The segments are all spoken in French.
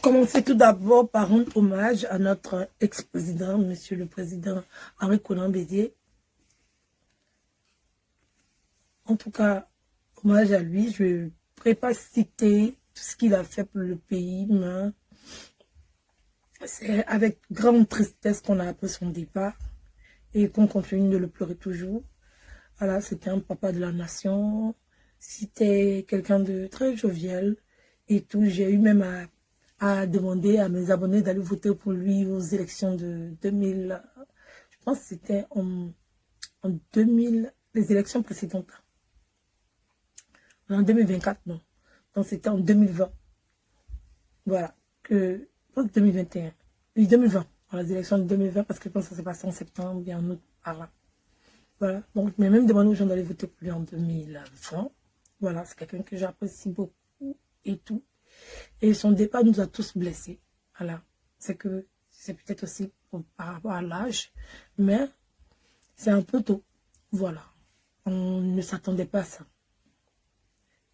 commencer tout d'abord par un hommage à notre ex-président, Monsieur le Président Henri Konan Bédié. En tout cas, hommage à lui. Je ne pourrais pas citer tout ce qu'il a fait pour le pays, mais c'est avec grande tristesse qu'on a appris son départ et qu'on continue de le pleurer toujours. Voilà, c'était un papa de la nation, c'était quelqu'un de très jovial et tout. J'ai eu même à demander à mes abonnés d'aller voter pour lui aux élections de 2000, je pense que c'était en 2000, les élections précédentes. En 2024, non. Donc c'était en 2020. Voilà, je pense 2021. Oui, 2020, pour les élections de 2020, parce que je pense que ça s'est passé en septembre, bien en août, par là. Voilà, donc, mais même demandé aux gens d'aller voter pour lui en 2020. Voilà, c'est quelqu'un que j'apprécie beaucoup et tout. Et son départ nous a tous blessés. Voilà, c'est que c'est peut-être aussi par rapport à l'âge, mais c'est un peu tôt. Voilà, on ne s'attendait pas à ça.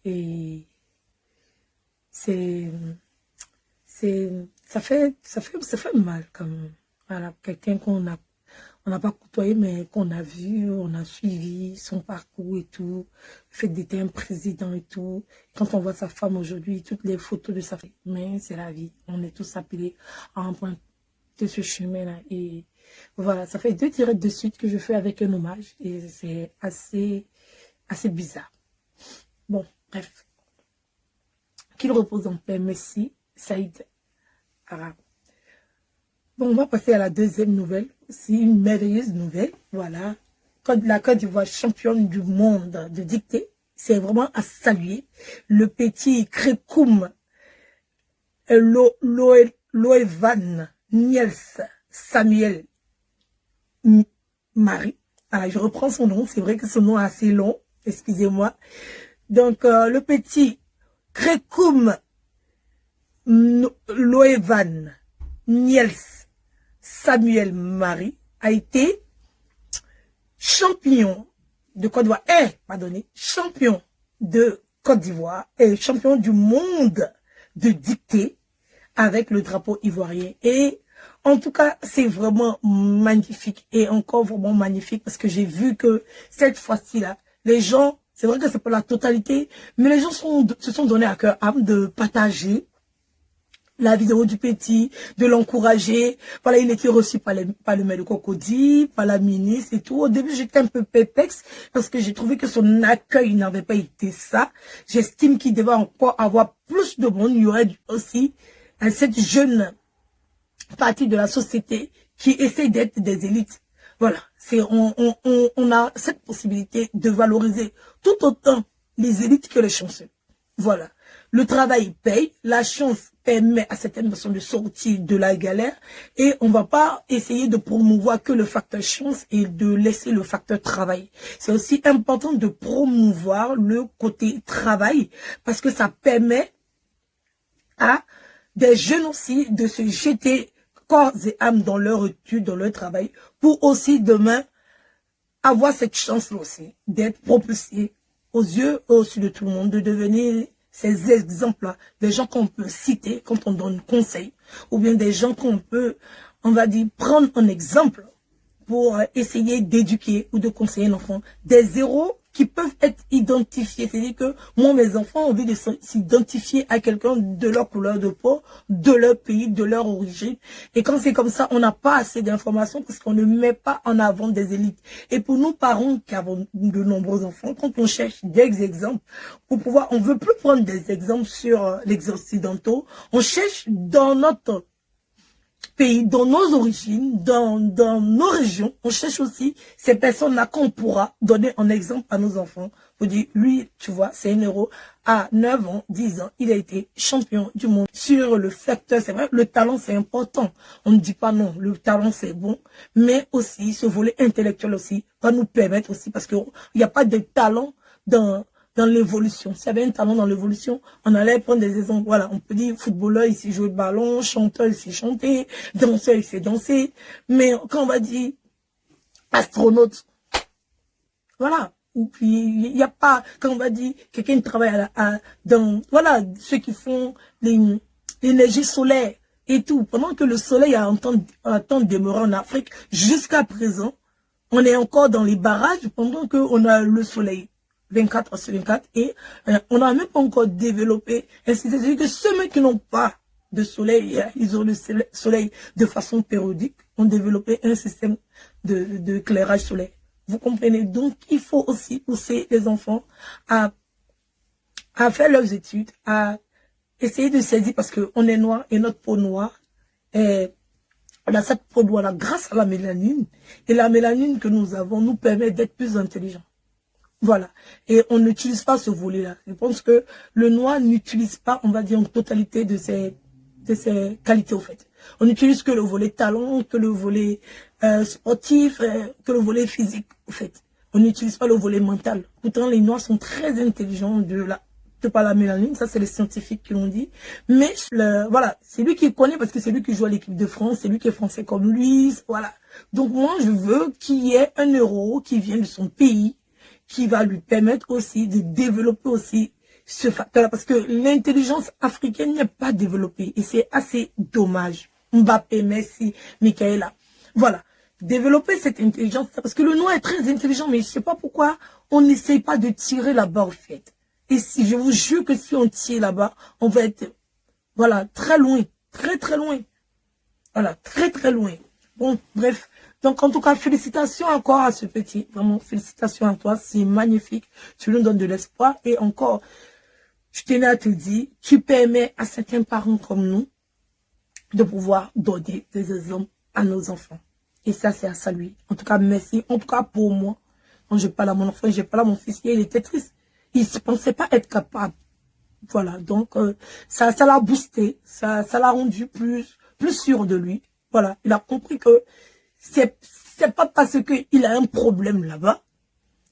Et ça fait mal quand même. Voilà, quelqu'un qu'on n'a pas côtoyé, mais qu'on a vu, on a suivi son parcours et tout, le fait d'être un président et tout. Quand on voit sa femme aujourd'hui, toutes les photos de sa femme, mais c'est la vie. On est tous appelés à emprunter ce chemin-là. Et voilà, ça fait 2 directs de suite que je fais avec un hommage et c'est assez bizarre. Bon, bref. Qu'il repose en paix, merci, Saïd Arabe. Bon, on va passer à la deuxième nouvelle, aussi une merveilleuse nouvelle, voilà. La Côte d'Ivoire championne du monde de dictée, c'est vraiment à saluer. Le petit Krekoum Loevan Niels Samuel Marie. Alors, je reprends son nom, c'est vrai que son nom est assez long, excusez-moi. Donc, le petit Krekoum Loevan Niels Samuel Marie a été champion de Côte d'Ivoire, champion de Côte d'Ivoire et champion du monde de dictée avec le drapeau ivoirien. Et en tout cas, c'est vraiment magnifique et encore vraiment magnifique parce que j'ai vu que cette fois-ci là, les gens, c'est vrai que c'est pas la totalité, mais les gens se sont donnés à cœur âme de partager la vidéo du petit, de l'encourager. Voilà, il était reçu par le maire de Cocody, par la ministre et tout. Au début, j'étais un peu perplexe parce que j'ai trouvé que son accueil n'avait pas été ça. J'estime qu'il devait encore avoir plus de monde. Il y aurait aussi cette jeune partie de la société qui essaie d'être des élites. Voilà, on a cette possibilité de valoriser tout autant les élites que les chanceux. Voilà. Le travail paye, la chance permet à certaines personnes de sortir de la galère et on va pas essayer de promouvoir que le facteur chance et de laisser le facteur travail. C'est aussi important de promouvoir le côté travail parce que ça permet à des jeunes aussi de se jeter corps et âme dans leur étude, dans leur travail pour aussi demain avoir cette chance-là aussi d'être propulsé aux yeux aussi de tout le monde, de devenir ces exemples-là, des gens qu'on peut citer quand on donne conseil, ou bien des gens qu'on peut, on va dire, prendre en exemple pour essayer d'éduquer ou de conseiller un enfant. Des héros qui peuvent être identifiés. C'est-à-dire que moi, mes enfants ont envie de s'identifier à quelqu'un de leur couleur de peau, de leur pays, de leur origine. Et quand c'est comme ça, on n'a pas assez d'informations parce qu'on ne met pas en avant des élites. Et pour nous, parents qui avons de nombreux enfants, quand on cherche des exemples, pour pouvoir, on veut plus prendre des exemples sur les occidentaux, on cherche dans notre pays, dans nos origines, dans nos régions, on cherche aussi ces personnes-là qu'on pourra donner en exemple à nos enfants. Pour dire, lui, tu vois, c'est un héros. À 9 ans, 10 ans, il a été champion du monde. Sur le facteur, c'est vrai, le talent, c'est important. On ne dit pas non, le talent, c'est bon. Mais aussi, ce volet intellectuel aussi, va nous permettre aussi, parce qu'il n'y a pas de talent dans l'évolution. S'il y avait un talent dans l'évolution, on allait prendre des exemples. Voilà, on peut dire footballeur, il sait jouer le ballon, chanteur, il sait chanter, danseur, il sait danser. Mais quand on va dire astronaute, voilà. Ou puis, il n'y a pas, quand on va dire quelqu'un qui travaille dans, voilà, ceux qui font l'énergie solaire et tout. Pendant que le soleil a un temps demeuré en Afrique, jusqu'à présent, on est encore dans les barrages pendant qu'on a le soleil 24 heures sur 24 et on n'a même pas encore développé. C'est-à-dire que ceux qui n'ont pas de soleil, ils ont le soleil de façon périodique, ont développé un système de éclairage solaire. Vous comprenez? Donc, il faut aussi pousser les enfants à faire leurs études, à essayer de saisir parce qu'on est noir et notre peau noire, on a cette peau noire-là grâce à la mélanine. Et la mélanine que nous avons nous permet d'être plus intelligents. Voilà. Et on n'utilise pas ce volet-là. Je pense que le noir n'utilise pas, on va dire, en totalité de ses qualités, au fait. On n'utilise que le volet talent, que le volet sportif, que le volet physique, au fait. On n'utilise pas le volet mental. Pourtant, les noirs sont très intelligents de par la mélanine, ça c'est les scientifiques qui l'ont dit. Mais voilà, c'est lui qui connaît parce que c'est lui qui joue à l'équipe de France, c'est lui qui est français comme lui, voilà. Donc moi, je veux qu'il y ait un euro qui vient de son pays, qui va lui permettre aussi de développer aussi ce facteur-là. Parce que l'intelligence africaine n'est pas développée. Et c'est assez dommage. Mbappé, Messi, Michaela. Voilà. Développer cette intelligence. Parce que le noir est très intelligent, mais je ne sais pas pourquoi on n'essaye pas de tirer là-bas, en fait. Et si je vous jure que si on tire là-bas, on va être, voilà, très loin. Très, très loin. Voilà, très, très loin. Bon, bref. Donc, en tout cas, félicitations encore à ce petit. Vraiment, félicitations à toi. C'est magnifique. Tu nous donnes de l'espoir. Et encore, je tenais à te dire, tu permets à certains parents comme nous de pouvoir donner des exemples à nos enfants. Et ça, c'est à saluer. En tout cas, merci. En tout cas, pour moi, quand je parle à mon enfant, je parle à mon fils, il était triste. Il ne pensait pas être capable. Voilà. Donc, ça l'a boosté. Ça l'a rendu plus sûr de lui. Voilà. Il a compris que c'est pas parce qu'il a un problème là-bas,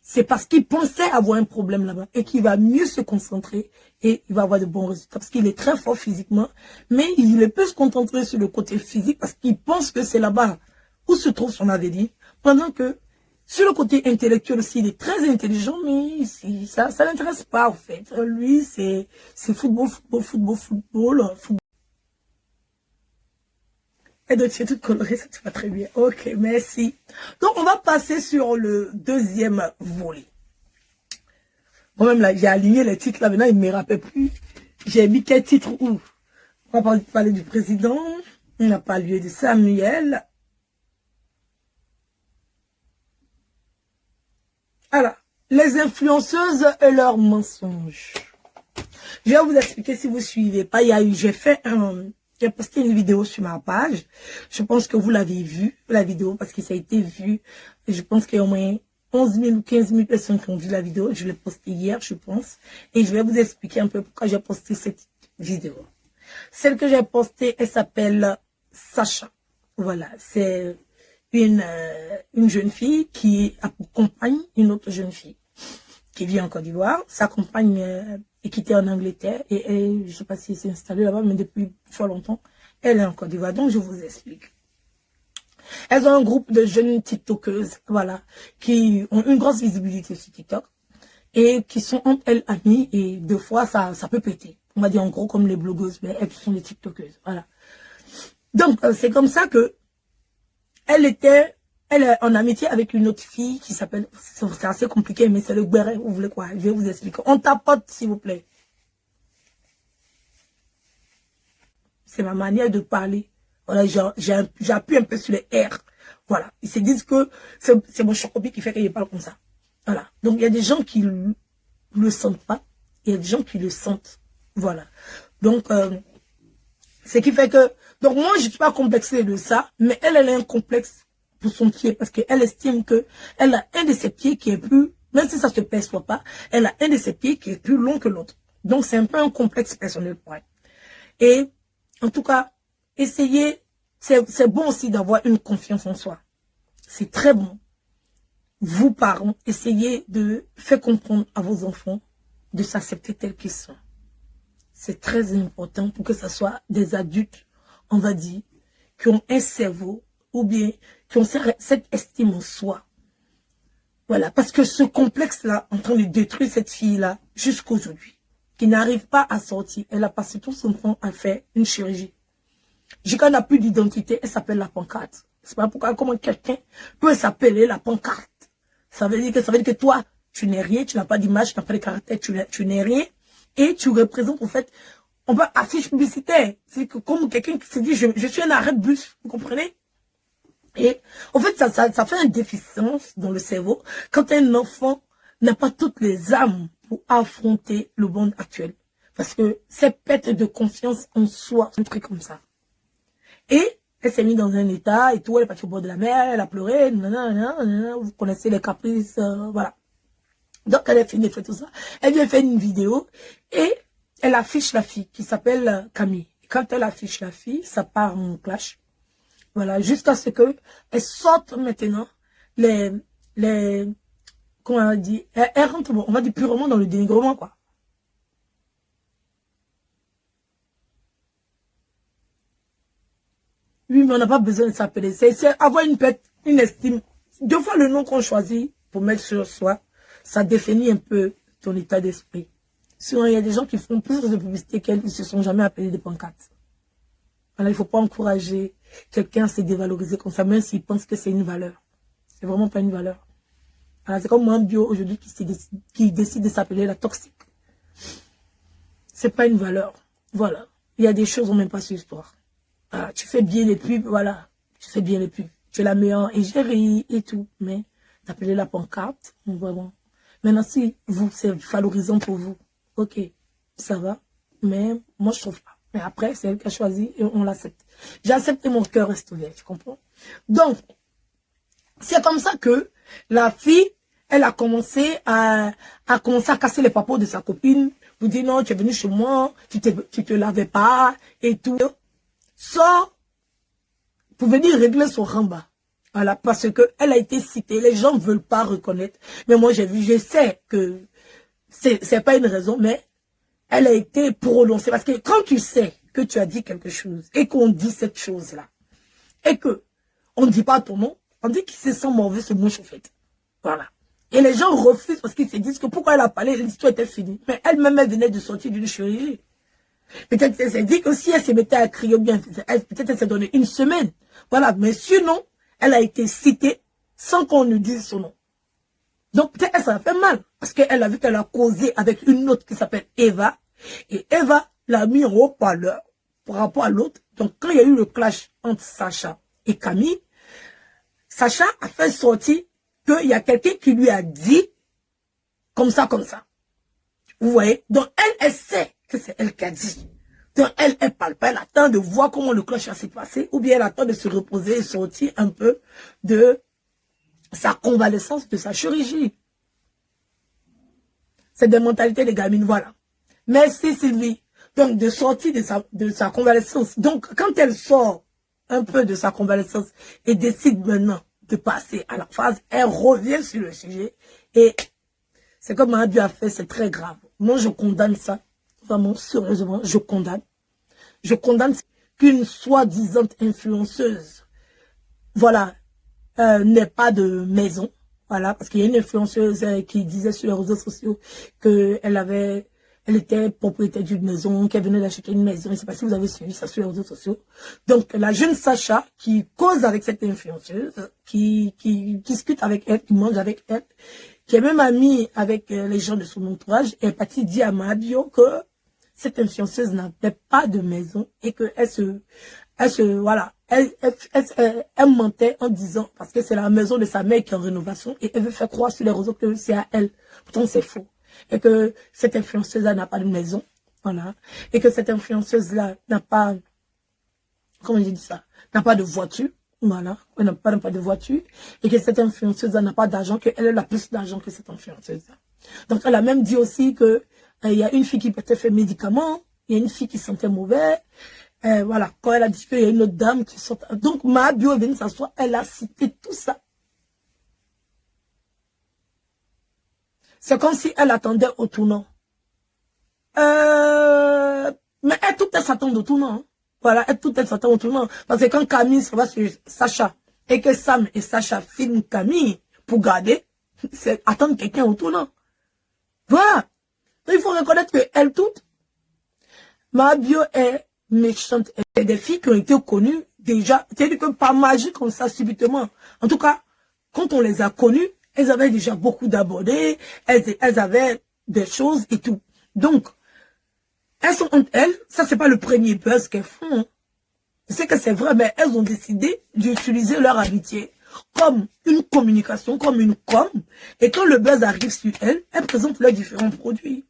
c'est parce qu'il pensait avoir un problème là-bas et qu'il va mieux se concentrer et il va avoir de bons résultats parce qu'il est très fort physiquement, mais il peut se concentrer sur le côté physique parce qu'il pense que c'est là-bas où se trouve son avenir, pendant que sur le côté intellectuel aussi, il est très intelligent, mais ça l'intéresse pas en fait. Lui, c'est football. Et donc, tu es toute colorée, ça te va très bien. Ok, merci. Donc, on va passer sur le deuxième volet. Moi-même, là, j'ai aligné les titres, là, maintenant, il ne me rappelle plus. J'ai mis quel titre où? On va parler du président. On n'a pas lieu de Samuel. Alors, les influenceuses et leurs mensonges. Je vais vous expliquer si vous suivez pas. J'ai posté une vidéo sur ma page. Je pense que vous l'avez vu, la vidéo, parce que ça a été vu. Je pense qu'il y a au moins 11 000 ou 15 000 personnes qui ont vu la vidéo. Je l'ai postée hier, je pense. Et je vais vous expliquer un peu pourquoi j'ai posté cette vidéo. Celle que j'ai postée, elle s'appelle Sacha. Voilà, c'est une jeune fille qui accompagne une autre jeune fille qui vit en Côte d'Ivoire. Sa compagne est quittée en Angleterre et elle, je ne sais pas si elle s'est installée là-bas, mais depuis fort longtemps, elle est en Côte d'Ivoire. Donc, je vous explique. Elles ont un groupe de jeunes TikTokeuses, voilà, qui ont une grosse visibilité sur TikTok et qui sont entre elles amies et deux fois, ça peut péter. On va dire en gros comme les blogueuses, mais elles sont des TikTokeuses, voilà. Donc, c'est comme ça que elle est en amitié avec une autre fille qui s'appelle, c'est assez compliqué, mais c'est le béret, vous voulez quoi? Je vais vous expliquer. On tapote, s'il vous plaît. C'est ma manière de parler. Voilà, j'appuie un peu sur les R. Voilà. Ils se disent que c'est mon chocobi qui fait que je parle comme ça. Voilà. Donc, il y a des gens qui le sentent pas. Il y a des gens qui le sentent. Voilà. Donc, ce qui fait que... Donc, moi, je ne suis pas complexée de ça, mais elle a un complexe pour son pied, parce qu'elle estime que elle a un de ses pieds qui est plus... Même si ça ne se perçoit pas, elle a un de ses pieds qui est plus long que l'autre. Donc, c'est un peu un complexe personnel pour elle. Et, en tout cas, essayez... C'est bon aussi d'avoir une confiance en soi. C'est très bon. Vous, parents, essayez de faire comprendre à vos enfants de s'accepter tels qu'ils sont. C'est très important pour que ce soit des adultes, on va dire, qui ont un cerveau ou bien qui ont cette estime en soi. Voilà, parce que ce complexe-là, en train de détruire cette fille-là jusqu'aujourd'hui. qui n'arrive pas à sortir. Elle a passé tout son temps à faire une chirurgie. Quand n'a plus d'identité, elle s'appelle la pancarte. C'est pas pourquoi comment quelqu'un peut s'appeler la pancarte. Ça veut dire que toi, tu n'es rien, tu n'as pas d'image, tu n'as pas de caractère, tu n'es rien. Et tu représentes, en fait, on peut affiche publicitaire. C'est comme quelqu'un qui se dit, je suis un arrêt de bus. Vous comprenez? Et en fait, ça fait une déficience dans le cerveau quand un enfant n'a pas toutes les armes pour affronter le monde actuel. Parce que cette perte de confiance en soi, c'est un truc comme ça. Et elle s'est mise dans un état et tout, elle est partie au bord de la mer, elle a pleuré, nanana, vous connaissez les caprices, voilà. Donc elle a fini de faire tout ça. Elle vient faire une vidéo et elle affiche la fille qui s'appelle Camille. Et quand elle affiche la fille, ça part en clash. Voilà, jusqu'à ce que elle sorte maintenant comment on dit, elle rentre, on va dire purement dans le dénigrement, quoi. Oui, mais on n'a pas besoin de s'appeler. C'est avoir une estime. Deux fois le nom qu'on choisit pour mettre sur soi, ça définit un peu ton état d'esprit. Sinon, il y a des gens qui font plus de publicité qu'elles ne se sont jamais appelés des pancartes. Alors, il ne faut pas encourager quelqu'un à se dévaloriser comme ça, même s'il pense que c'est une valeur. C'est vraiment pas une valeur. C'est comme moi, un bio aujourd'hui qui décide de s'appeler la toxique. C'est pas une valeur. Voilà. Il y a des choses, on n'aime pas sur l'histoire. Voilà. Tu fais bien les pubs, voilà. Tu fais bien les pubs. Tu es la meilleure égérie et tout. Mais t'appeler la pancarte, vraiment. Maintenant, si vous, c'est valorisant pour vous, ok, ça va. Mais moi, je trouve pas. Mais après, c'est elle qui a choisi et on l'accepte. J'accepte et mon cœur reste ouvert, tu comprends? Donc, c'est comme ça que la fille, elle a commencé à casser les papos de sa copine. Vous dites non, tu es venu chez moi, tu te lavais pas et tout. Sors pour venir régler son ramba. Voilà, parce que elle a été citée. Les gens ne veulent pas reconnaître. Mais moi, je sais que c'est pas une raison, mais elle a été prononcée. Parce que quand tu sais que tu as dit quelque chose et qu'on dit cette chose-là, et que on ne dit pas ton nom, on dit qu'il se sent mauvais, ce mouche, en fait. Voilà. Et les gens refusent parce qu'ils se disent que pourquoi elle a parlé, l'histoire était finie. Mais elle-même, elle venait de sortir d'une chirurgie. Peut-être qu'elle s'est dit que si elle se mettait à crier bien, peut-être elle s'est donné une semaine. Voilà. Mais sinon, elle a été citée sans qu'on lui dise son nom. Donc peut-être elle, ça a fait mal. Parce qu'elle a vu qu'elle a causé avec une autre qui s'appelle Eva. Et Eva l'a mis en haut-parleur par rapport à l'autre. Donc quand il y a eu le clash entre Sacha et Camille, Sacha a fait sortir qu'il y a quelqu'un qui lui a dit comme ça, comme ça. Vous voyez? Donc elle sait que c'est elle qui a dit. Donc elle parle pas, elle attend de voir comment le clash s'est passé, ou bien elle attend de se reposer et sortir un peu de sa convalescence, de sa chirurgie. C'est des mentalités de gamines, voilà. Merci Sylvie. Donc de sortir de sa convalescence. Donc quand elle sort un peu de sa convalescence et décide maintenant de passer à la phase, elle revient sur le sujet et c'est comme un Dieu a fait, c'est très grave. Moi je condamne ça, vraiment sérieusement, je condamne. Je condamne qu'une soi-disant influenceuse, voilà, n'ait pas de maison, voilà, parce qu'il y a une influenceuse qui disait sur les réseaux sociaux qu'elle était propriétaire d'une maison, qu'elle venait d'acheter une maison. Je ne sais pas si vous avez suivi ça sur les réseaux sociaux. Donc, la jeune Sacha qui cause avec cette influenceuse, qui discute avec elle, qui mange avec elle, qui est même amie avec les gens de son entourage, est partie dire à Mabio que cette influenceuse n'avait pas de maison et que voilà, elle mentait en disant, parce que c'est la maison de sa mère qui est en rénovation et elle veut faire croire sur les réseaux que c'est à elle. Pourtant, c'est faux. Et que cette influenceuse-là n'a pas de maison. Voilà. Et que cette influenceuse-là n'a pas, comment j'ai dit ça, n'a pas de voiture. Voilà. Elle n'a pas de voiture. Et que cette influenceuse-là n'a pas d'argent, qu'elle a plus d'argent que cette influenceuse-là. Donc, elle a même dit aussi que il y a une fille qui peut-être fait médicaments, il y a une fille qui sentait mauvais. Voilà, quand elle a dit qu'il y a une autre dame qui sort. Donc, ma bio est venue s'asseoir, elle a cité tout ça. C'est comme si elle attendait au tournant. Mais elle, tout elle s'attend au tournant. Hein. Voilà, elle, tout elle s'attend au tournant. Parce que quand Camille se va sur Sacha, et que Sam et Sacha filment Camille pour garder, c'est attendre quelqu'un au tournant. Voilà. Donc, il faut reconnaître que elles toutes, ma bio est méchante. Il y a des filles qui ont été connues déjà, c'est-à-dire que par magie comme ça, subitement. En tout cas, quand on les a connues, elles avaient déjà beaucoup d'abonnés, elles avaient des choses et tout. Donc, elles sont entre elles, ça c'est pas le premier buzz qu'elles font. Je sais que c'est vrai, mais elles ont décidé d'utiliser leur amitié comme une communication, comme une com. Et quand le buzz arrive sur elles, elles présentent leurs différents produits.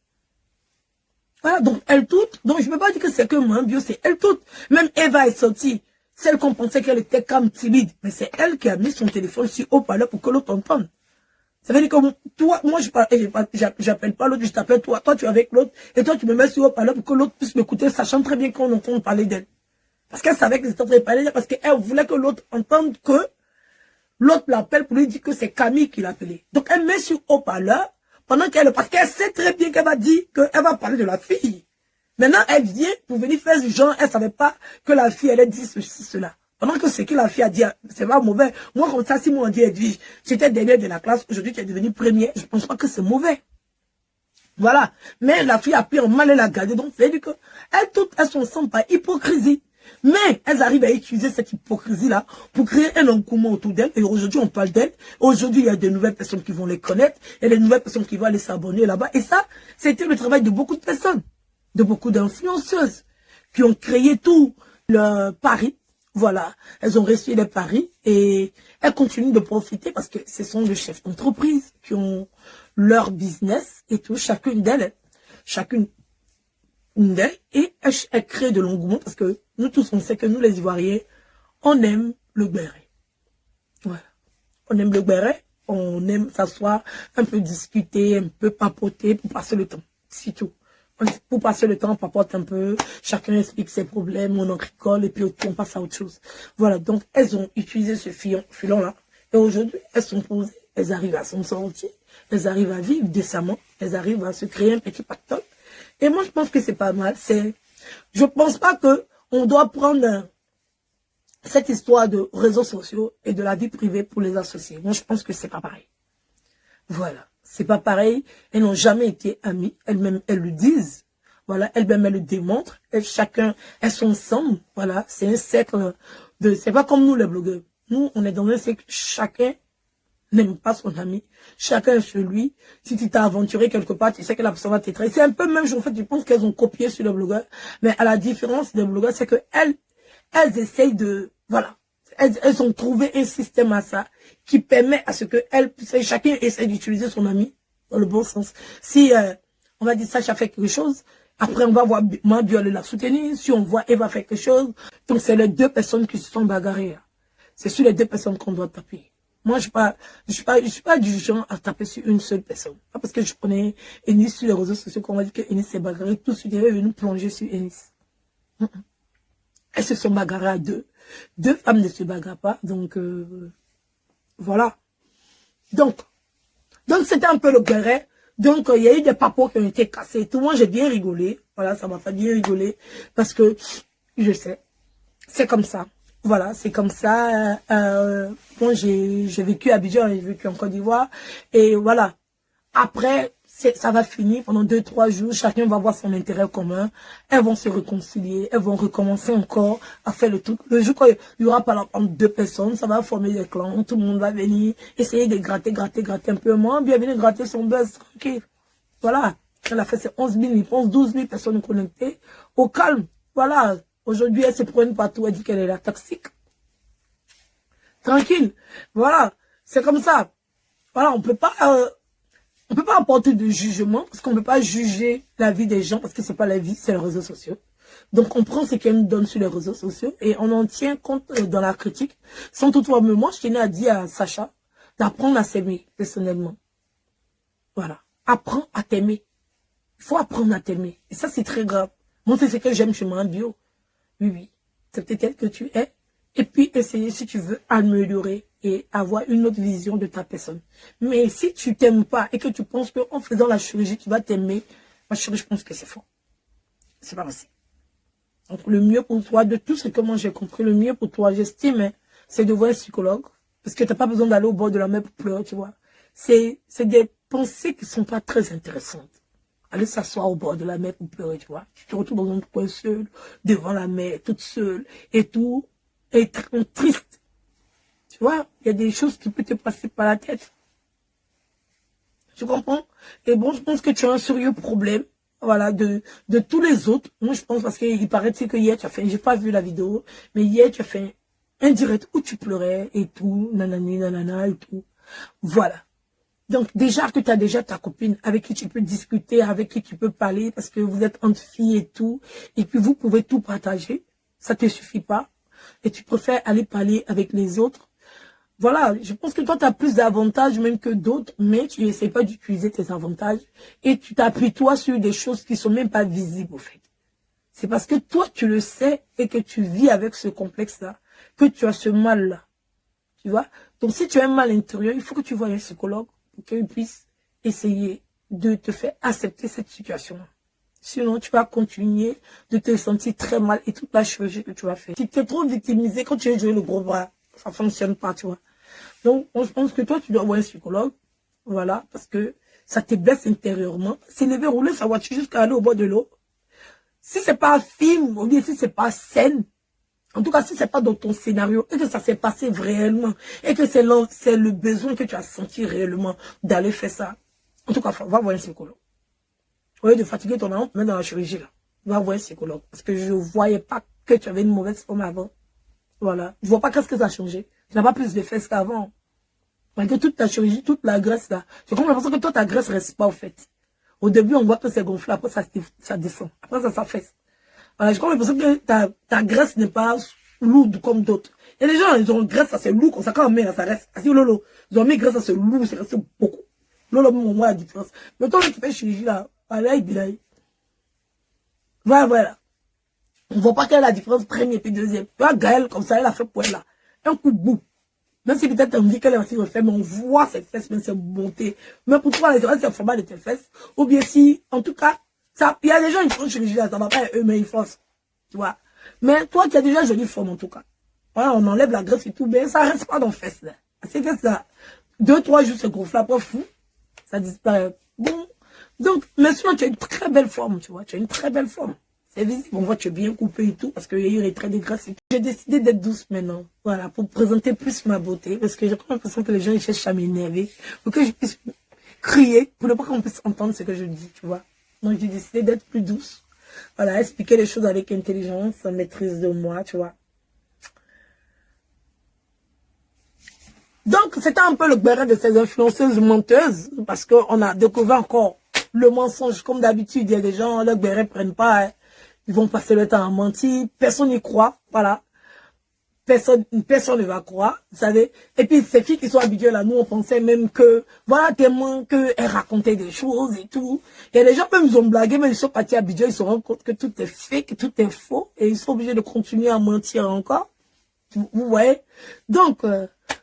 Voilà, donc elles toutes, donc je ne peux pas dire que c'est que moi, bio, c'est elles toutes. Même Eva est sortie, celle qu'on pensait qu'elle était comme timide, mais c'est elle qui a mis son téléphone sur haut-parleur pour que l'autre entende. Ça veut dire que toi, moi, j'appelle pas l'autre, je t'appelle toi. Toi, tu es avec l'autre. Et toi, tu me mets sur haut-parleur pour que l'autre puisse m'écouter, sachant très bien qu'on entend parler d'elle. Parce qu'elle savait que j'étais en train de parler d'elle, parce qu'elle voulait que l'autre entende que l'autre l'appelle pour lui dire que c'est Camille qui l'appelait. Donc, elle met sur haut-parleur, parce qu'elle sait très bien qu'elle va dire qu'elle va parler de la fille. Maintenant, elle vient pour venir faire du genre, elle savait pas que la fille allait dire ceci, cela. Pendant que ce que la fille a dit, c'est pas mauvais. Moi, comme ça, si moi on dit Edwige, j'étais dernière de la classe, aujourd'hui tu es devenue première, je pense pas que c'est mauvais. Voilà. Mais la fille a pris en mal, elle a gardé. Donc, c'est dire que elles toutes, elles sont sans par hypocrisie. Mais elles arrivent à utiliser cette hypocrisie-là pour créer un engouement autour d'elles. Et aujourd'hui, on parle d'elles. Aujourd'hui, il y a de nouvelles personnes qui vont les connaître. Il y a de nouvelles personnes qui vont aller s'abonner là-bas. Et ça, c'était le travail de beaucoup de personnes, de beaucoup d'influenceuses qui ont créé tout le pari. Voilà, elles ont reçu les paris et elles continuent de profiter parce que ce sont les chefs d'entreprise qui ont leur business et tout, chacune d'elles, et elles créent de l'engouement parce que nous tous, on sait que nous les Ivoiriens, on aime le béret. Voilà. On aime le béret, on aime s'asseoir, un peu discuter, un peu papoter pour passer le temps, c'est tout. Pour passer le temps, on papote un peu, chacun explique ses problèmes, on en rigole et puis on passe à autre chose. Voilà, donc elles ont utilisé ce filon-là et aujourd'hui, elles sont posées, elles arrivent à s'en sortir, elles arrivent à vivre décemment, elles arrivent à se créer un petit pactole. Et moi, je pense que c'est pas mal. Je pense pas que on doit prendre cette histoire de réseaux sociaux et de la vie privée pour les associer. Moi, je pense que c'est pas pareil. Voilà. C'est pas pareil. Elles n'ont jamais été amies. Elles-mêmes, elles le disent. Voilà. Elles-mêmes, elles le démontrent. Elles sont ensemble. Voilà. C'est un cercle c'est pas comme nous, les blogueurs. Nous, on est dans un cercle. Chacun n'aime pas son ami. Chacun est chez lui. Si tu t'es aventuré quelque part, tu sais que la personne va t'étrailer. C'est un peu même, en fait, je pense qu'elles ont copié sur les blogueurs. Mais à la différence des blogueurs, c'est que elles essayent de, voilà. Elles ont trouvé un système à ça qui permet à ce que chacun essaie d'utiliser son ami dans le bon sens. Si on va dire Sacha fait quelque chose, après on va voir Mabio aller la soutenir. Si on voit Eva faire quelque chose, donc c'est les deux personnes qui se sont bagarrées. C'est sur les deux personnes qu'on doit taper. Moi je suis pas du genre à taper sur une seule personne. Pas parce que je connais Enis sur les réseaux sociaux qu'on va dire que Enis s'est bagarré, tout de suite elle est venue plonger sur Enis. Elles se sont bagarrées à deux. Deux femmes ne se bagarrent pas, donc voilà. Donc c'était un peu le béret. Donc il y a eu des papots qui ont été cassés. Tout le monde, j'ai bien rigolé. Voilà, ça m'a fait bien rigoler parce que je sais, c'est comme ça. Voilà, c'est comme ça. Moi, j'ai vécu à Abidjan, j'ai vécu en Côte d'Ivoire, et voilà. Après, ça va finir pendant 2-3 jours, chacun va voir son intérêt commun, elles vont se réconcilier, elles vont recommencer encore à faire le truc. Le jour qu'il y aura par exemple deux personnes, ça va former des clans, tout le monde va venir essayer de gratter un peu moins, bien venir gratter son buzz tranquille. Voilà, elle a fait ses 11 000, 12 000 personnes connectées, au calme, voilà. Aujourd'hui, elle se prenne partout, elle dit qu'elle est la toxique. Tranquille, voilà, c'est comme ça. Voilà, on peut pas apporter de jugement, parce qu'on ne peut pas juger la vie des gens, parce que c'est pas la vie, c'est les réseaux sociaux. Donc, on prend ce qu'elle nous donne sur les réseaux sociaux, et on en tient compte dans la critique. Sans toutefois, moi, je tenais à dire à Sacha d'apprendre à s'aimer, personnellement. Voilà. Apprends à t'aimer. Il faut apprendre à t'aimer. Et ça, c'est très grave. Moi, c'est ce que j'aime chez moi en bio. Oui, oui. C'est peut-être elle que tu es. Et puis, essayer, si tu veux, améliorer et avoir une autre vision de ta personne. Mais si tu t'aimes pas et que tu penses qu'en faisant la chirurgie, tu vas t'aimer, ma chérie, je pense que c'est faux. C'est pas possible. Donc, le mieux pour toi, de tout ce que moi j'ai compris, le mieux pour toi, j'estime, hein, c'est de voir un psychologue. Parce que tu n'as pas besoin d'aller au bord de la mer pour pleurer, tu vois. C'est des pensées qui sont pas très intéressantes. aller s'asseoir au bord de la mer pour pleurer, tu vois. Tu te retrouves dans un coin seul, devant la mer, toute seule, et tout, et triste. Tu vois, il y a des choses qui peuvent te passer par la tête. Tu comprends? Et bon, je pense que tu as un sérieux problème, voilà, de tous les autres. Moi, je pense parce qu'il paraît que hier, tu as fait, j'ai pas vu la vidéo, mais hier, tu as fait un direct où tu pleurais et tout, nanani, nanana et tout. Voilà. Donc, déjà que tu as déjà ta copine avec qui tu peux discuter, avec qui tu peux parler, parce que vous êtes entre filles et tout, et puis vous pouvez tout partager, ça te suffit pas, et tu préfères aller parler avec les autres. Voilà, je pense que toi, tu as plus d'avantages même que d'autres, mais tu n'essaies pas d'utiliser tes avantages, et tu t'appuies toi sur des choses qui sont même pas visibles, au fait. C'est parce que toi, tu le sais, et que tu vis avec ce complexe-là, que tu as ce mal-là. Tu vois? Donc, si tu as un mal intérieur, il faut que tu voies un psychologue pour qu'il puisse essayer de te faire accepter cette situation. Sinon, tu vas continuer de te sentir très mal et toute la chirurgie que tu vas faire. Si tu es trop victimisé quand tu veux jouer le gros bras, ça fonctionne pas, tu vois. Donc, je pense que toi, tu dois voir un psychologue. Voilà, parce que ça te blesse intérieurement. S'élever, rouler sa voiture jusqu'à aller au bord de l'eau. Si c'est pas un film, ou bien si c'est pas scène, en tout cas, si c'est pas dans ton scénario et que ça s'est passé réellement et que c'est le besoin que tu as senti réellement d'aller faire ça, en tout cas, va voir un psychologue. Au lieu de fatiguer ton âme, même dans la chirurgie, là, va voir un psychologue. Parce que je voyais pas que tu avais une mauvaise forme avant. Voilà. Je vois pas qu'est-ce que ça a changé. Tu n'as pas plus de fesses qu'avant. Malgré toute ta chirurgie, toute la graisse, là. J'ai comme l'impression que toi, ta graisse reste pas, au fait. Au début, on voit que c'est gonflé, après, ça descend. Après, ça s'affaisse. Voilà, j'ai comme l'impression que ta graisse n'est pas lourde comme d'autres. Et les gens, ils ont une graisse, ça c'est lourd, comme ça, quand on met, là, ça reste. Ah, si, lolo, ils ont mis graisse, ça c'est lourd, ça reste beaucoup. Lolo, on voit la différence. Mais toi, tu fais chirurgie, là, allez, bilaï. Voilà. On voit pas quelle est la différence, premier puis deuxième. Tu vois, Gaëlle, comme ça, elle a fait pour elle, là. Un coup de bout. Même si peut-être on dit qu'elle est aussi refaite, mais on voit ses fesses, mais c'est monté. Mais pour toi, c'est le format de tes fesses. Ou bien si, en tout cas, ça, il y a des gens, ils font chirurgie, là, ça va pas eux, mais ils forcent. Tu vois. Mais toi, tu as déjà jolie forme, en tout cas. Voilà, on enlève la graisse et tout, mais ça reste pas dans les fesses, là. C'est que ça, 2-3 jours, c'est gonflé, après fou, ça disparaît. Bon. Donc, mais sinon, tu as une très belle forme, tu vois. Tu as une très belle forme. C'est visible. On voit que tu es bien coupé et tout, parce qu'il y a eu les traits de graisse et tout. J'ai décidé d'être douce maintenant. Voilà, pour présenter plus ma beauté, parce que j'ai l'impression que les gens, ils cherchent à m'énerver, pour que je puisse crier, pour ne pas qu'on puisse entendre ce que je dis, tu vois. Donc, j'ai décidé d'être plus douce. Voilà, expliquer les choses avec intelligence, maîtrise de moi, tu vois. Donc, c'était un peu le béret de ces influenceuses menteuses, parce qu'on a découvert encore le mensonge. Comme d'habitude, il y a des gens, le béret ne prennent pas, hein. Ils vont passer le temps à mentir, personne n'y croit, voilà. Personne ne va croire, vous savez. Et puis, ces filles qui sont habituées là, nous, on pensait même que, voilà, tellement qu'elles racontaient des choses et tout. Il y a des gens, même, ils ont blagué, mais ils sont partis habitués, ils se rendent compte que tout est fake, que tout est faux, et ils sont obligés de continuer à mentir encore. Vous voyez? Donc,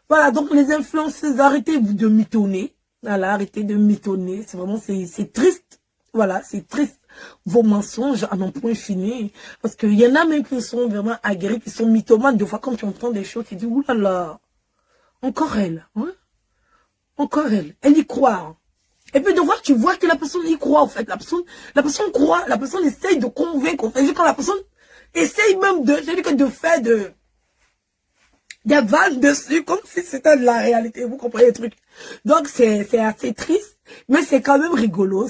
voilà, donc les influenceuses, arrêtez de mitonner. Voilà, arrêtez de mitonner. C'est vraiment, c'est triste. Voilà, c'est triste. Vos mensonges à un point fini. Parce qu'il y en a même qui sont vraiment aguerris, qui sont mythomanes. Des fois, quand tu entends des choses, tu dis, oulala, encore elle, hein? Encore elle. Elle y croit. Hein. Et puis de voir, tu vois que la personne y croit, en fait. La personne croit, la personne essaye de convaincre, en fait. Quand la personne essaye même de faire des vannes dessus, comme si c'était de la réalité, vous comprenez le truc. Donc, c'est assez triste, mais c'est quand même rigolo,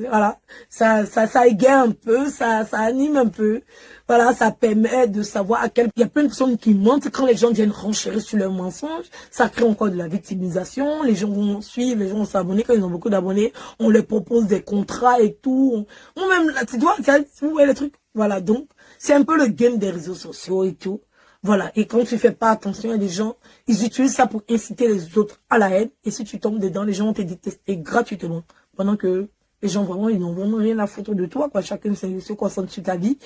voilà, ça égaye un peu, ça anime un peu, voilà, ça permet de savoir à quel, il y a plein de personnes qui mentent, quand les gens viennent renchérir sur leurs mensonges, ça crée encore de la victimisation, les gens vont suivre, les gens vont s'abonner, quand ils ont beaucoup d'abonnés, on leur propose des contrats et tout, on même, tu vois, vous voyez le truc, voilà, donc, c'est un peu le game des réseaux sociaux et tout. Voilà, et quand tu fais pas attention, il y a des gens, ils utilisent ça pour inciter les autres à la haine, et si tu tombes dedans, les gens vont te détester gratuitement, pendant que les gens vraiment, ils n'ont vraiment rien à foutre de toi, quoi, chacun se concentre sur ta vie,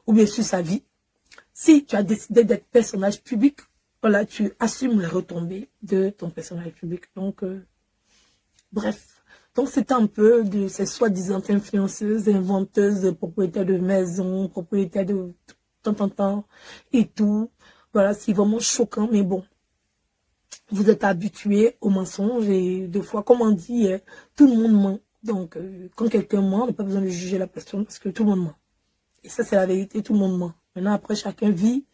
ou bien sur sa vie. Si tu as décidé d'être personnage public, voilà, tu assumes les retombées de ton personnage public, donc, bref. Donc, c'est un peu de ces soi-disant influenceuses, inventeuses, propriétaires de maisons, propriétaires de tant, et tout. Voilà, c'est vraiment choquant, mais bon. Vous êtes habitués au mensonge et des fois, comme on dit, tout le monde ment. Donc, quand quelqu'un ment, on n'a pas besoin de juger la personne parce que tout le monde ment. Et ça, c'est la vérité, tout le monde ment. Maintenant, après, chacun vit.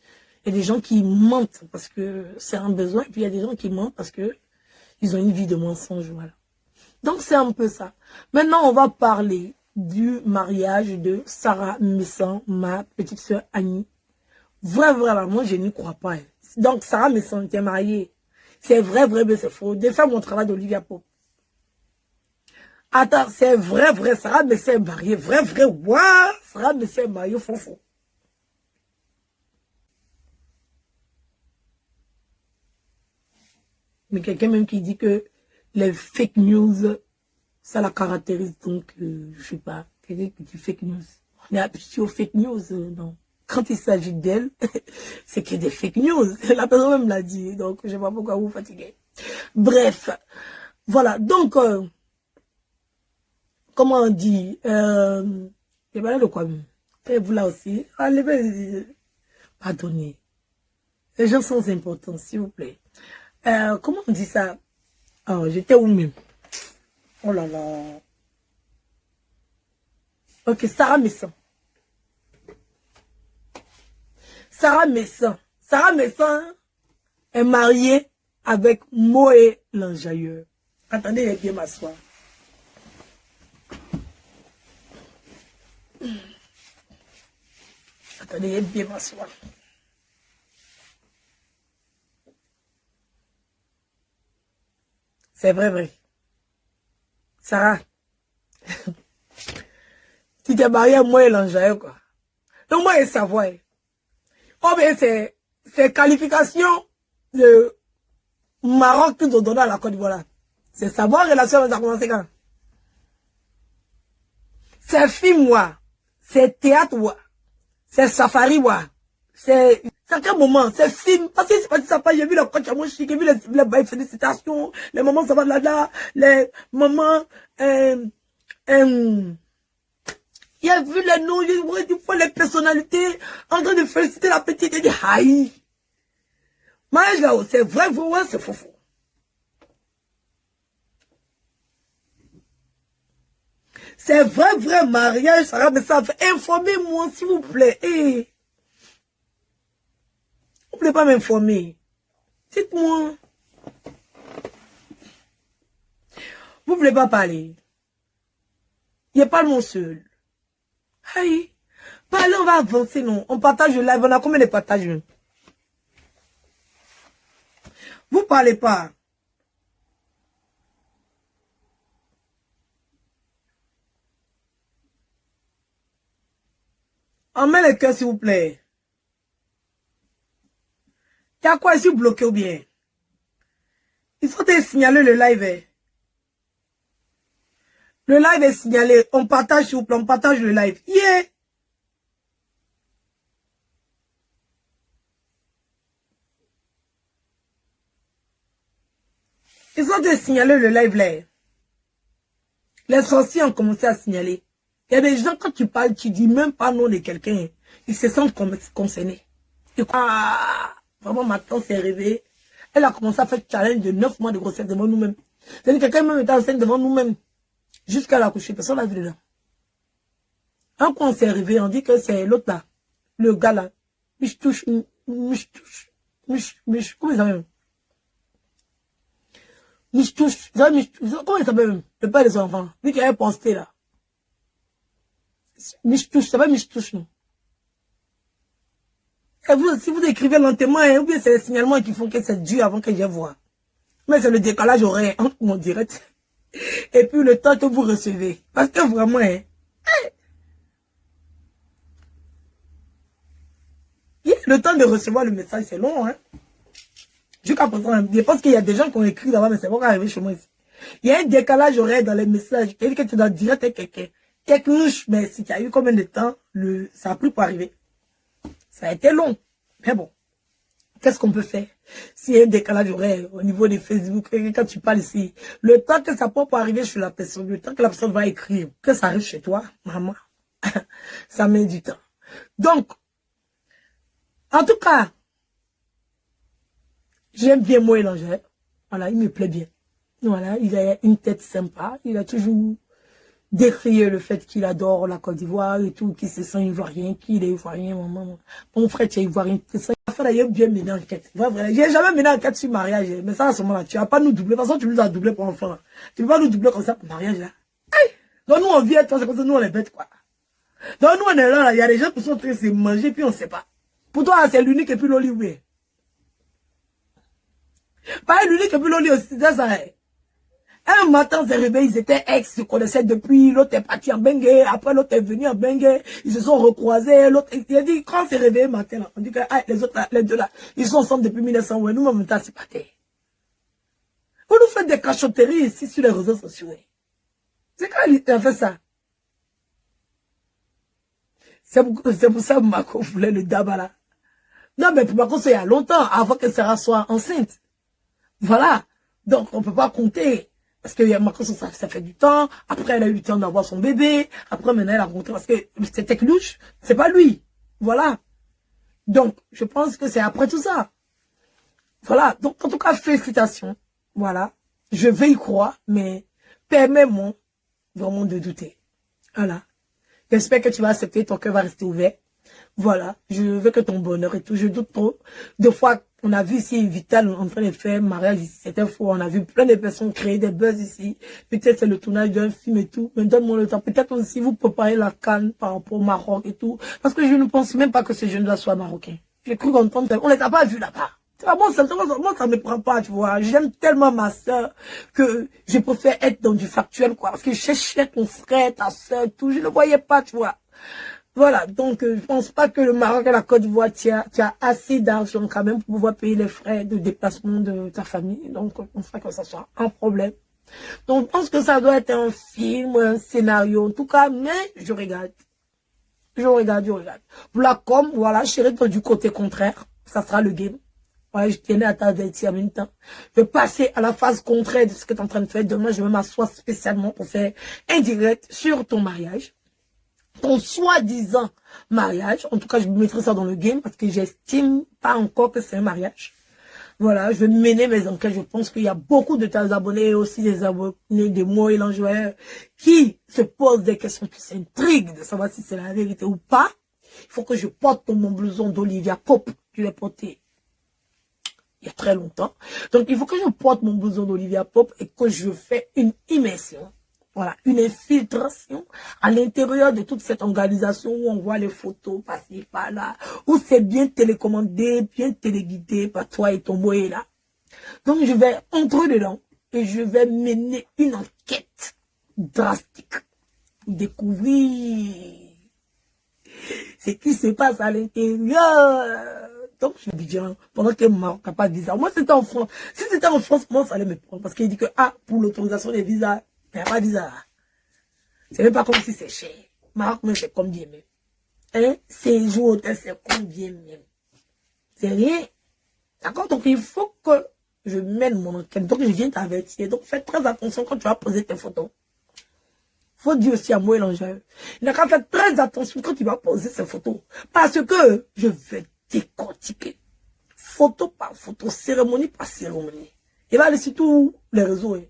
Il y a des gens qui mentent parce que c'est un besoin. Et puis, il y a des gens qui mentent parce que ils ont une vie de mensonge. Voilà. Donc, c'est un peu ça. Maintenant, on va parler du mariage de Sarah Messan, ma petite sœur Annie. Vraiment, moi, je n'y crois pas. Hein. Donc, Sarah Messan qui est mariée. C'est vrai, mais c'est faux. De faire mon travail d'Olivia Pope. Attends, c'est vrai, Sarah Messan est mariée. Vrai, waouh, Sarah Messan est mariée, faux. Mais quelqu'un même qui dit que les fake news, ça la caractérise. Donc, je sais pas, quelqu'un qui dit fake news. On est habitué aux fake news, non. Quand il s'agit d'elle, c'est qu'il y a des fake news. La personne même l'a dit, donc je sais pas pourquoi vous vous fatiguez. Bref, voilà, donc, comment on dit, il y a de quoi même. Et vous là aussi, allez, pardonnez. Les gens sont importants, s'il vous plaît. Comment on dit ça? Oh, j'étais où même? Oh là là. Ok, Sarah Messan. Sarah Messan. Sarah Messan est mariée avec Moé Lanjailleur. Attendez, je vais bien m'asseoir. Attendez, je vais bien m'asseoir. C'est vrai. Sarah, tu t'es mariée à Moé Lanjailleur, quoi. Donc, moi, je sais. Oh, mais c'est qualification de Maroc qu'ils ont donné à la Côte d'Ivoire. C'est savoir relation, ça a commencé quand? C'est film, ouais. C'est théâtre, ouais. C'est safari, ouais. C'est quel moment, c'est film. Parce que c'est pas ça, j'ai vu le coach à mon chic, j'ai vu les bails félicitations, les moments ça va là, les moments, il a vu les noms, il voit les personnalités en train de féliciter la petite et dit, aïe. Mariage là, c'est vrai, ouais, c'est faux. C'est vrai mariage, Sarah, mais ça fait informez-moi, s'il vous plaît. Vous ne voulez pas m'informer. Dites-moi. Vous ne voulez pas parler. Il n'y a pas de mon seul. Aïe. Parlez, on va avancer, non. On partage le live. On a combien de partages? Vous parlez pas. On met le cœur, s'il vous plaît. Il y a quoi ici bloqué ou bien? Il faut te signaler le live. Hein. Le live est signalé. On partage, s'il vous plaît. On partage le live. Yeah. Ils ont te signaler le live là. Les sorciers ont commencé à signaler. Il y a des gens, quand tu parles, tu dis même pas nom de quelqu'un. Ils se sentent concernés. Et vraiment, ma tante s'est réveillée. Elle a commencé à faire challenge de 9 mois de grossesse devant nous-mêmes. C'est-à-dire que quelqu'un même était enceinte devant nous-mêmes. Jusqu'à l'accoucher. Personne n'a vu dedans. Un coup, on s'est réveillé, on dit que c'est l'autre là. Le gars là. Miche-touche. Comment il s'appelle? Miche-touche. Comment il s'appelle même? Le père des enfants. Lui qui avait posté là. Miche-touche. Ça va Miche-touche, non? Et vous, si vous écrivez lentement, hein, ou bien c'est les signalements qui font que c'est dur avant que je vois. Mais c'est le décalage horaire entre mon direct et puis le temps que vous recevez. Parce que vraiment, hein, le temps de recevoir le message, c'est long. Hein. Jusqu'à présent, je pense qu'il y a des gens qui ont écrit là-bas, mais c'est pas arrivé chez moi ici. Il y a un décalage horaire dans les messages. C'est-à-dire que tu dois direct avec quelqu'un. Technique, mais si tu as eu combien de temps, ça a pris pour arriver. Ça a été long. Mais bon. Qu'est-ce qu'on peut faire? S'il y a un décalage horaire au niveau de Facebook, quand tu parles ici, le temps que ça peut arriver chez la personne, le temps que la personne va écrire, que ça arrive chez toi, maman, ça met du temps. Donc, en tout cas, j'aime bien Moé Langère. Voilà, il me plaît bien. Voilà, il a une tête sympa, il a toujours décrier le fait qu'il adore la Côte d'Ivoire et tout, qu'il se sent ivoirien, qu'il est ivoirien, maman. Mon frère, tu es ivoirien, tu sais, il a d'ailleurs bien mené enquête. J'ai jamais mené enquête sur mariage, mais ça, à ce moment-là, tu vas pas nous doubler. De toute façon, tu nous as doublé pour enfant. Tu peux pas nous doubler comme ça pour mariage, là. Hey! Donc, nous, on vient, toi, c'est comme ça, nous, on est bêtes, quoi. Donc, nous, on est là, il y a des gens qui sont en train de se manger, puis on sait pas. Pour toi, c'est l'unique et puis l'oli, oui. Pas l'unique et puis l'oli aussi, c'est ça, hein. Un matin, c'est réveillé, ils étaient ex, ils se connaissaient depuis, l'autre est parti en Bengue, après l'autre est venu en Bengue, ils se sont recroisés, l'autre, il a dit, quand c'est réveillé matin, là, on dit que, ah, les autres, là, les deux là, ils sont ensemble depuis 1900, ouais, nous, en même temps, c'est pas terre. Vous nous faites des cachotteries ici sur les réseaux sociaux. C'est quand il a fait ça. C'est pour ça que Marco voulait le Daba là. Non, mais pour Marco, c'est il y a longtemps, avant que Sarah soit enceinte. Voilà. Donc, on peut pas compter. Parce que Marco, ça fait du temps. Après, elle a eu le temps d'avoir son bébé. Après, maintenant, elle a rencontré. Parce que c'était Clouche, c'est pas lui. Voilà. Donc, je pense que c'est après tout ça. Voilà. Donc, en tout cas, félicitations. Voilà. Je vais y croire, mais permets-moi vraiment de douter. Voilà. J'espère que tu vas accepter, ton cœur va rester ouvert. Voilà, je veux que ton bonheur et tout, je doute trop. Deux fois, on a vu ici Vital en train de faire mariage, c'était faux. On a vu plein de personnes créer des buzz ici. Peut-être c'est le tournage d'un film et tout. Mais donne-moi le temps. Peut-être aussi vous préparez la canne par rapport au Maroc et tout. Parce que je ne pense même pas que ce jeune-là soit marocain. J'ai cru comprendre, on les a pas vus là-bas. Moi, ça me prend pas, tu vois. J'aime tellement ma soeur que je préfère être dans du factuel, quoi. Parce que je cherchais ton frère, ta soeur, tout. Je ne voyais pas, tu vois. Voilà, donc je pense pas que le Maroc et la Côte d'Ivoire, tu as assez d'argent quand même pour pouvoir payer les frais de déplacement de ta famille. Donc, on pense pas que ça soit un problème. Donc, je pense que ça doit être un film, un scénario, en tout cas, mais je regarde. Je regarde. Pour la com, voilà, je serai du côté contraire. Ça sera le game. Ouais, je tenais à t'avertir en même temps. Je vais passer à la phase contraire de ce que tu es en train de faire. Demain, je vais m'asseoir spécialement pour faire un direct sur ton mariage. Ton soi-disant mariage. En tout cas, je mettrai ça dans le game parce que j'estime pas encore que c'est un mariage. Voilà, je vais mener mes enquêtes. Je pense qu'il y a beaucoup de tes abonnés et aussi des abonnés de moi et l'enjoueur qui se posent des questions, qui s'intriguent de savoir si c'est la vérité ou pas. Il faut que je porte mon blouson d'Olivia Pope. Je l'ai porté il y a très longtemps. Donc, il faut que je porte mon blouson d'Olivia Pope et que je fais une immersion. Voilà, une infiltration à l'intérieur de toute cette organisation où on voit les photos passer par là, où c'est bien télécommandé, bien téléguidé par toi et ton boy là. Donc, je vais entrer dedans et je vais mener une enquête drastique pour découvrir ce qui se passe à l'intérieur. Donc, je dis, pendant que Maroc n'a pas de visa. Moi, c'était en France. Si c'était en France, moi, ça allait me prendre. Parce qu'il dit que, ah, pour l'autorisation des visas, il n'y a pas de visa. C'est même pas comme si c'est cher. Maroc, mais c'est combien même. Hein? Séjour hôtel, c'est combien même. C'est rien. D'accord? Donc, il faut que je mène mon enquête. Donc, je viens t'avertir. Donc, fais très attention quand tu vas poser tes photos. Faut dire aussi à moi et l'enjeu. Il n'a qu'à faire très attention quand tu vas poser ces photos. Parce que je vais décortiquer. Photo par photo, cérémonie par cérémonie. Il va aller sur tous les réseaux. Hein.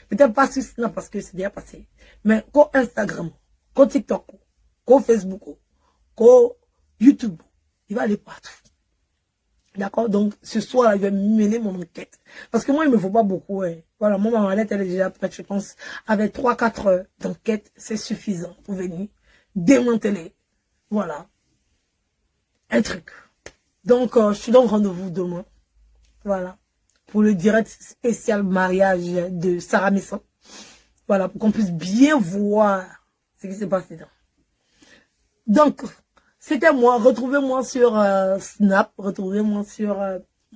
Peut-être pas sur Snap parce que c'est déjà passé. Mais qu'au Instagram, qu'au TikTok, qu'au Facebook, qu'au YouTube. Il va aller partout. D'accord? Donc, ce soir, je vais mener mon enquête. Parce que moi, il me faut pas beaucoup. Hein. Voilà, moi, ma mallette, elle est déjà prête, je pense. Avec 3-4 heures d'enquête, c'est suffisant pour venir démanteler. Voilà. Un truc. Donc, je te donne rendez-vous demain. Voilà. Pour le direct spécial mariage de Sarah Messon. Voilà, pour qu'on puisse bien voir ce qui s'est passé. Donc, c'était moi. Retrouvez-moi sur Snap. Retrouvez-moi sur...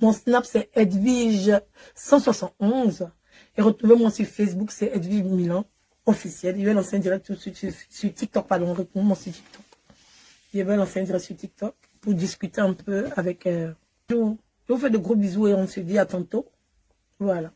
mon Snap, c'est Edwige171. Et retrouvez-moi sur Facebook, c'est Edwige Milan, officiel. Je vais lancer un direct sur TikTok. Pardon, retrouvez-moi sur TikTok. Je vais lancer un direct sur TikTok pour discuter un peu avec... je vous fais de gros bisous et on se dit à tantôt. Voilà.